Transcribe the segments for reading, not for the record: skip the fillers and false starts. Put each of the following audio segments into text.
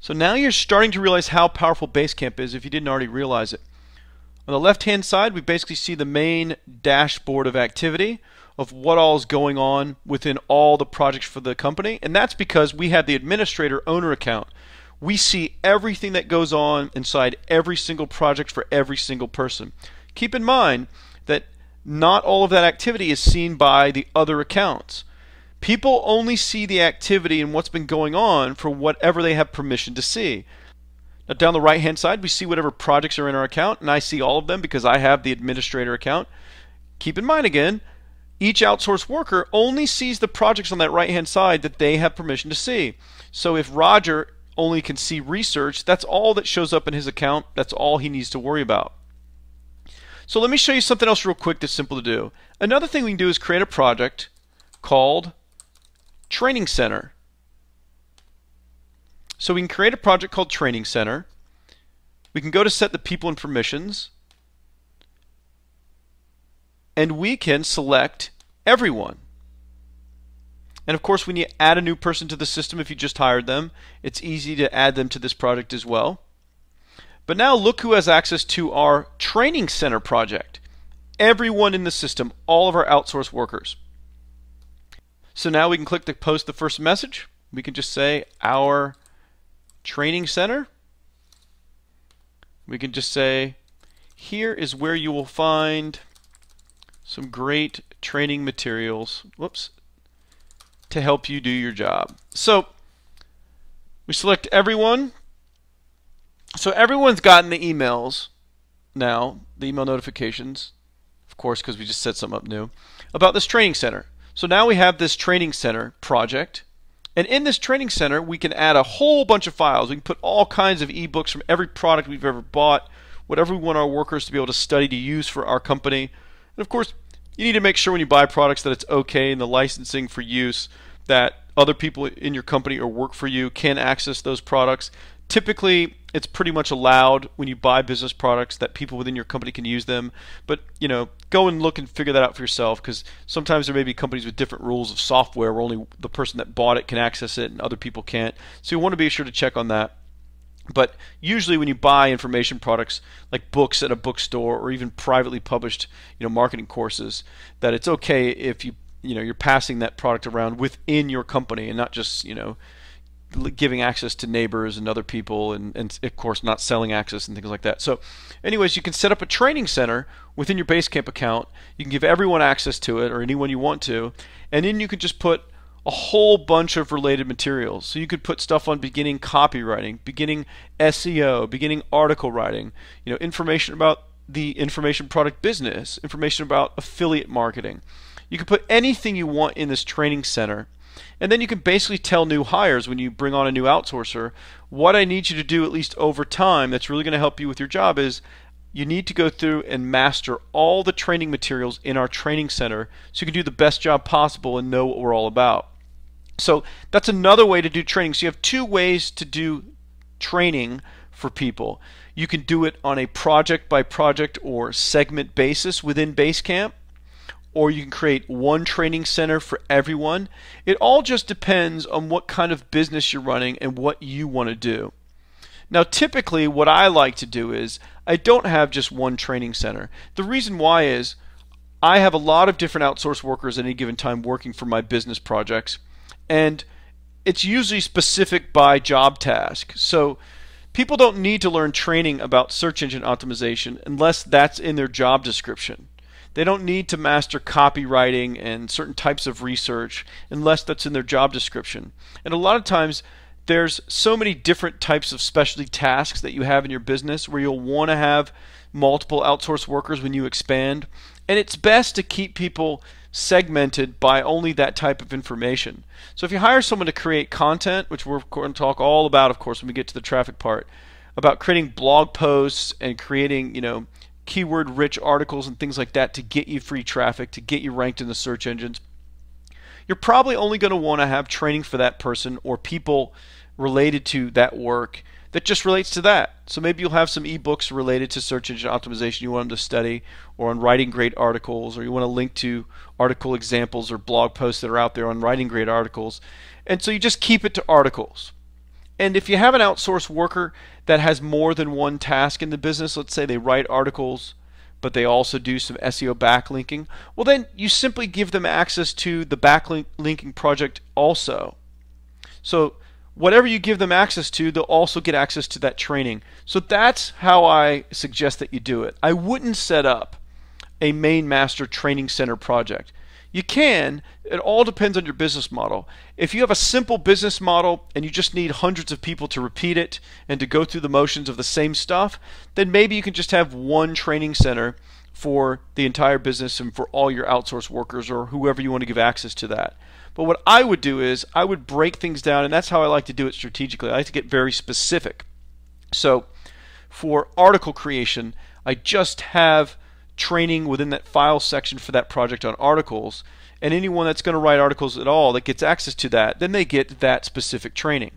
So now you're starting to realize how powerful Basecamp is if you didn't already realize it. On the left hand side, we basically see the main dashboard of activity of what all is going on within all the projects for the company, and that's because we have the administrator owner account. We see everything that goes on inside every single project for every single person. Keep in mind that not all of that activity is seen by the other accounts. People only see the activity and what's been going on for whatever they have permission to see. Now down the right hand side, we see whatever projects are in our account, and I see all of them because I have the administrator account. Keep in mind again, each outsourced worker only sees the projects on that right hand side that they have permission to see. So if Roger only can see research, that's all that shows up in his account. That's all he needs to worry about. So let me show you something else real quick that's simple to do. Another thing we can do is create a project called Training Center. So we can create a project called Training Center. We can go to set the people and permissions, and we can select everyone. And of course, when you add a new person to the system, if you just hired them, it's easy to add them to this project as well. But now look who has access to our Training Center project. Everyone in the system, all of our outsourced workers. So now we can click to post the first message. We can just say our Training Center. We can just say, here is where you will find some great training materials. Whoops. To help you do your job. So we select everyone. So everyone's gotten the emails now, the email notifications, of course, because we just set something up new, about this training center. So now we have this training center project, and in this training center we can add a whole bunch of files. We can put all kinds of ebooks from every product we've ever bought, whatever we want our workers to be able to study to use for our company. And of course, you need to make sure when you buy products that it's okay in the licensing for use, that other people in your company or work for you can access those products. Typically, it's pretty much allowed when you buy business products that people within your company can use them. But go and look and figure that out for yourself, because sometimes there may be companies with different rules of software where only the person that bought it can access it and other people can't. So you want to be sure to check on that. But usually when you buy information products like books at a bookstore or even privately published marketing courses, that it's okay if you're passing that product around within your company and not just giving access to neighbors and other people, and of course not selling access and things like that. So anyways, you can set up a training center within your Basecamp account. You can give everyone access to it, or anyone you want to, and then you can just put a whole bunch of related materials. So you could put stuff on beginning copywriting, beginning SEO, beginning article writing, information about the information product business, information about affiliate marketing. You can put anything you want in this training center, and then you can basically tell new hires when you bring on a new outsourcer, what I need you to do, at least over time, that's really going to help you with your job, is you need to go through and master all the training materials in our training center so you can do the best job possible and know what we're all about. So that's another way to do training. So you have two ways to do training for people. You can do it on a project by project or segment basis within Basecamp, or you can create one training center for everyone. It all just depends on what kind of business you're running and what you want to do. Now typically what I like to do is I don't have just one training center. The reason why is I have a lot of different outsourced workers at any given time working for my business projects, and it's usually specific by job task. So people don't need to learn training about search engine optimization unless that's in their job description. They don't need to master copywriting and certain types of research unless that's in their job description. And a lot of times there's so many different types of specialty tasks that you have in your business where you'll want to have multiple outsourced workers when you expand. And it's best to keep people segmented by only that type of information. So if you hire someone to create content, which we're going to talk all about, of course, when we get to the traffic part, about creating blog posts and creating, keyword-rich articles and things like that to get you free traffic, to get you ranked in the search engines, you're probably only going to want to have training for that person or people related to that work that just relates to that. So maybe you'll have some ebooks related to search engine optimization you want them to study, or on writing great articles, or you want to link to article examples or blog posts that are out there on writing great articles. And so you just keep it to articles. And if you have an outsourced worker that has more than one task in the business, let's say they write articles, but they also do some SEO backlinking, well then you simply give them access to the backlinking project also. So whatever you give them access to, they'll also get access to that training. So that's how I suggest that you do it. I wouldn't set up a main master training center project. You can. It all depends on your business model. If you have a simple business model and you just need hundreds of people to repeat it and to go through the motions of the same stuff, then maybe you can just have one training center for the entire business and for all your outsourced workers or whoever you want to give access to that. But what I would do is I would break things down, and that's how I like to do it strategically. I like to get very specific. So for article creation, I just have training within that file section for that project on articles, and anyone that's going to write articles at all that gets access to that, then they get that specific training.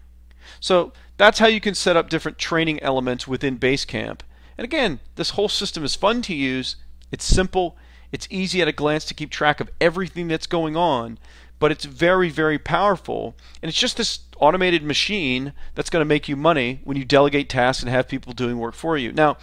So that's how you can set up different training elements within Basecamp. And again, this whole system is fun to use. It's simple. It's easy at a glance to keep track of everything that's going on, but it's very, very powerful. And it's just this automated machine that's going to make you money when you delegate tasks and have people doing work for you. Now,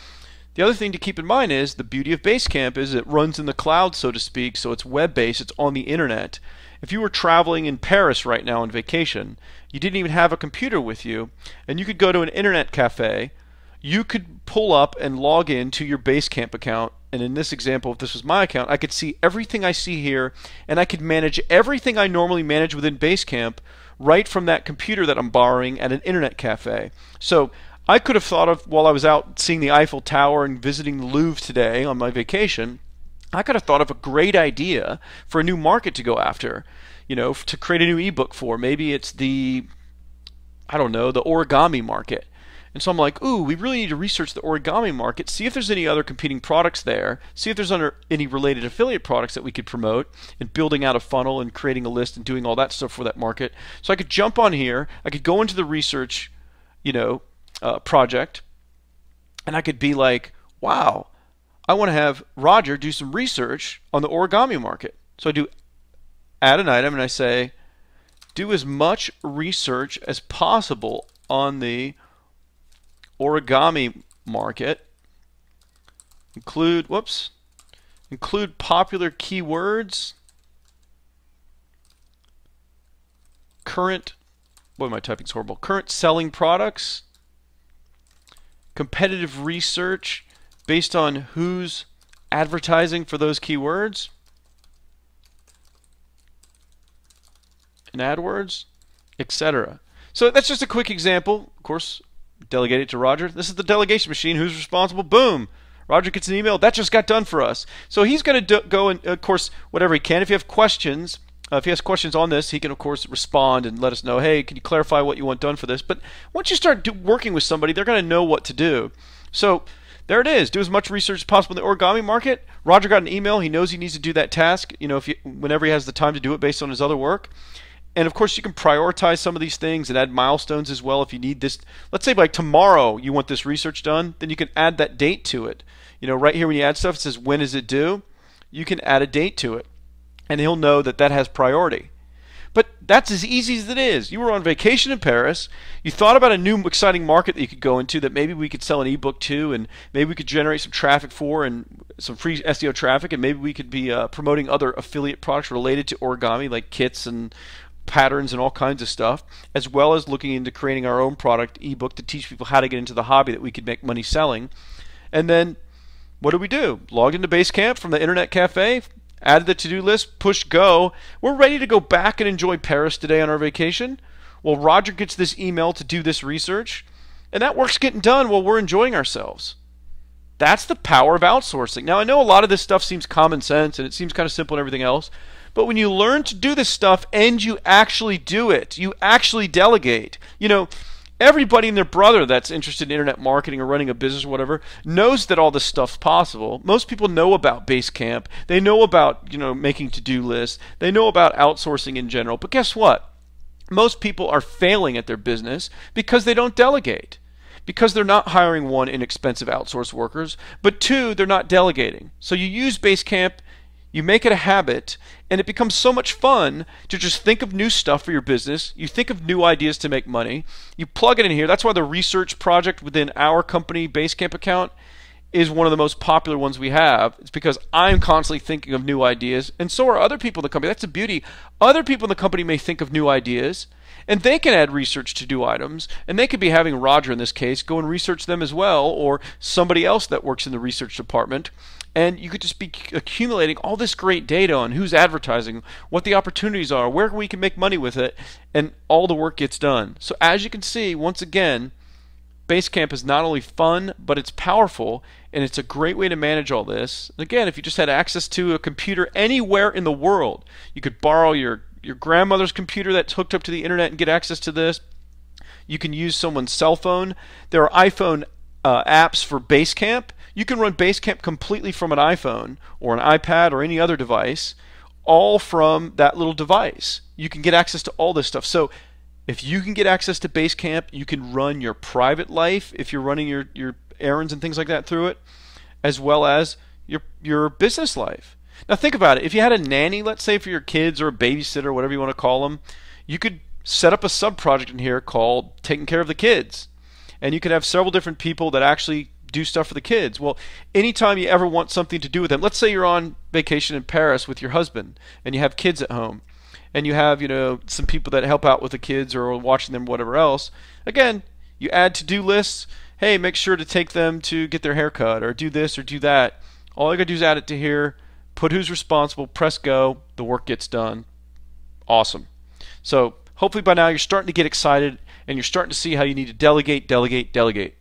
the other thing to keep in mind is the beauty of Basecamp is it runs in the cloud, so to speak, so it's web-based, it's on the internet. If you were traveling in Paris right now on vacation, you didn't even have a computer with you, and you could go to an internet cafe, you could pull up and log in to your Basecamp account, and in this example, if this was my account, I could see everything I see here, and I could manage everything I normally manage within Basecamp right from that computer that I'm borrowing at an internet cafe. So I could have thought of, while I was out seeing the Eiffel Tower and visiting the Louvre today on my vacation, I could have thought of a great idea for a new market to go after, you know, to create a new ebook for. Maybe it's the, I don't know, the origami market. And so I'm like, ooh, we really need to research the origami market, see if there's any other competing products there, see if there's any related affiliate products that we could promote, and building out a funnel and creating a list and doing all that stuff for that market. So I could jump on here, I could go into the research, you know, project, and I could be like, wow, I want to have Roger do some research on the origami market. So I do add an item and I say do as much research as possible on the origami market. Include popular keywords, current, boy my typing's horrible, current selling products, competitive research based on who's advertising for those keywords in AdWords, etc. So that's just a quick example. Of course, delegate it to Roger. This is the delegation machine. Who's responsible? Boom. Roger gets an email. That just got done for us. So he's going to go and, of course, whatever he can. If you have questions, if he has questions on this, he can, of course, respond and let us know, hey, can you clarify what you want done for this? But once you start working with somebody, they're going to know what to do. So there it is. Do as much research as possible in the origami market. Roger got an email. He knows he needs to do that task, you know, whenever he has the time to do it based on his other work. And, of course, you can prioritize some of these things and add milestones as well if you need this. Let's say by tomorrow you want this research done, then you can add that date to it. You know, right here when you add stuff, it says when is it due? You can add a date to it. And he'll know that that has priority. But that's as easy as it is. You were on vacation in Paris. You thought about a new exciting market that you could go into that maybe we could sell an ebook to, and maybe we could generate some traffic for, and some free SEO traffic, and maybe we could be promoting other affiliate products related to origami, like kits and patterns and all kinds of stuff, as well as looking into creating our own product ebook to teach people how to get into the hobby that we could make money selling. And then what do? Logged into Basecamp from the internet cafe, added the to-do list, push go. We're ready to go back and enjoy Paris today on our vacation. Well, Roger gets this email to do this research, and that work's getting done while we're enjoying ourselves. That's the power of outsourcing. Now, I know a lot of this stuff seems common sense and it seems kind of simple and everything else, but when you learn to do this stuff and you actually do it, you actually delegate. You know, everybody and their brother that's interested in internet marketing or running a business or whatever knows that all this stuff's possible. Most people know about Basecamp. They know about, you know, making to-do lists. They know about outsourcing in general. But guess what? Most people are failing at their business because they don't delegate. Because they're not hiring, one, inexpensive outsourced workers, but two, they're not delegating. So you use Basecamp, You make it a habit, and it becomes so much fun to just think of new stuff for your business. You think of new ideas to make money. You plug it in here. That's why the research project within our company Basecamp account is one of the most popular ones we have. It's because I'm constantly thinking of new ideas, and so are other people in the company. That's the beauty. Other people in the company may think of new ideas, and they can add research to do items, and they could be having Roger in this case go and research them as well, or somebody else that works in the research department. And you could just be accumulating all this great data on who's advertising, what the opportunities are, where we can make money with it, and all the work gets done. So as you can see, once again, Basecamp is not only fun, but it's powerful, and it's a great way to manage all this. Again, if you just had access to a computer anywhere in the world, you could borrow your grandmother's computer that's hooked up to the internet and get access to this. You can use someone's cell phone. There are iPhone apps for Basecamp. You can run Basecamp completely from an iPhone or an iPad or any other device, all from that little device. You can get access to all this stuff. So if you can get access to Basecamp, you can run your private life if you're running your errands and things like that through it, as well as your business life. Now think about it. If you had a nanny, let's say for your kids, or a babysitter, whatever you want to call them, you could set up a sub-project in here called Taking Care of the Kids. And you could have several different people that actually do stuff for the kids. Well, anytime you ever want something to do with them, let's say you're on vacation in Paris with your husband and you have kids at home, and you have, some people that help out with the kids or watching them, whatever else. Again, you add to-do lists. Hey, make sure to take them to get their hair cut, or do this or do that. All you gotta do is add it to here, put who's responsible, press go, the work gets done. Awesome. So hopefully by now you're starting to get excited and you're starting to see how you need to delegate, delegate, delegate.